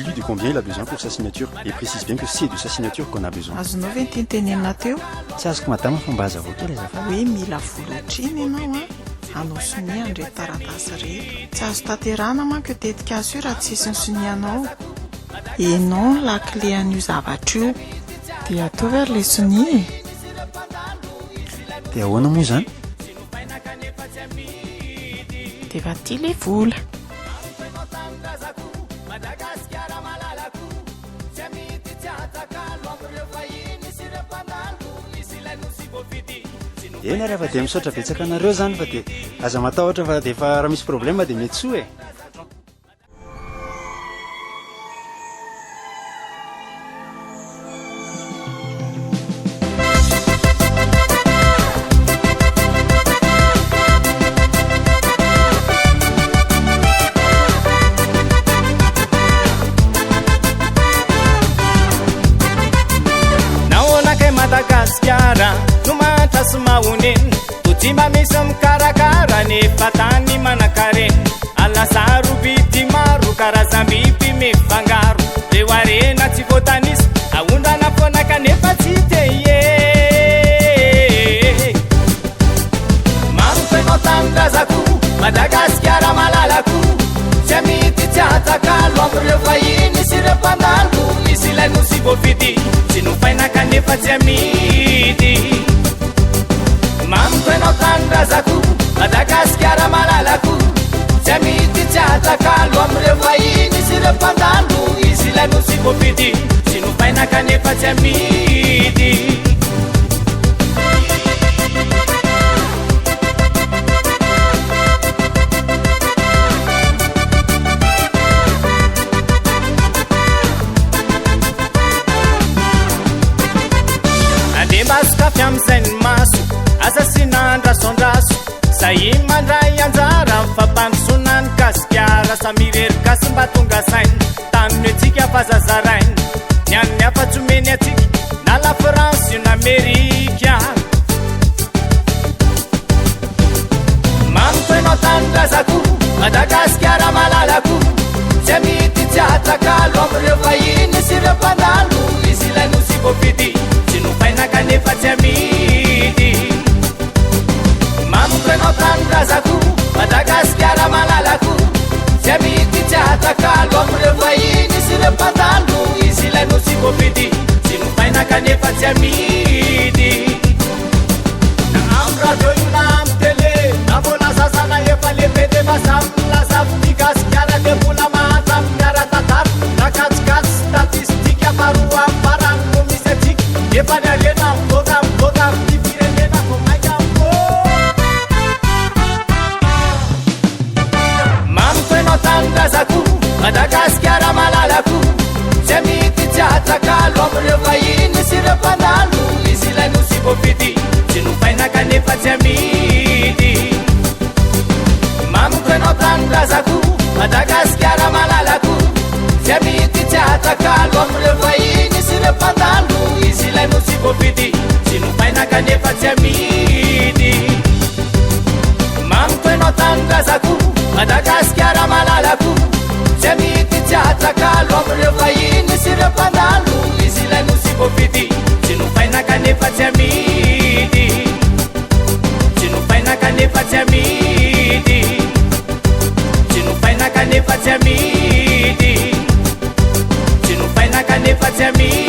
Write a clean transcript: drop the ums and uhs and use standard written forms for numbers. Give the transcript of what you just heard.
dis-lui de combien il a besoin pour sa signature et précise bien que c'est de sa signature qu'on a besoin. azonao ve nytentenenina teo Tsy azoko madama fomba aza kely azafady. hoe mila volotriny ianao a anao sonia andre taratasy rehetra tsy azo tanterana manko tetika azy io raha tsy sisy ny sonianao enao lakile an'io zavatra io dia ataovy ary le sonia Dia ahoana moa zany? dia efa ty le vola. Eny ary fa dia misaotra betsaka anareo zany fa dia aza matahotra fa dia efa raha misy problema dia mety soa e. Timba misam karakara ne fatani manakaren alasaru biti maru karazambipi mifangaro lewarena tikotanis aunda na fona kanefa titeye maru fenotanda zaku Madagascar malalaku jamiti tiataka lombre fayini sirepandalu isilanu sibofidi sinufaina kanefa jamiti Mamto no tandra zaku Madagascar malalaku jamiti tiataka lombre fayini sirepandalu isilanu sibofidi sinufaina kanefa jamiti Fiamsen masu asasinandra sondrasu sai mandrai anjara fapansunan kaskiara samirer kasmbatunga sain tannetika fazazarain nyannya fatumeniatik na la France na Amerika mamteno tandra zaku Madagascar malalaku jamiti tiataka lombre fayini sirepandalu isilanu sibofidi sinufaina kanefa jamidi mamteno tandra zaku Madagascar malalaku jamiti tiataka lombre fayini sirepandalu isilanu sibofidi sinufaina kanefa jamidi na amra doyunam tele nabona sasana yefale pede basam la saftikas kara de bulama tam kara tatar nakats statistika parua paran komisetik yefale lena program diferente ko mayambo mamteno tanda zaku Madagascar malalaku jamiti tiataka lombre fayini sirepandalu isilanu sibofidi sinufaina kanefa jamidi mamteno tandra zaku Madagascar malalaku jamiti tiataka lombre fayini sirepandalu isilanu sibofidi sinufaina kanefa jamidi mamteno tandra zaku Madagascar malalaku jamiti tiataka lombre fayini sirepandalu isilanu sibofidi sinufaina kanefa jamidi sinufaina kanefa jamidi sinufaina kanefa jamidi sinufaina kanefa jamidi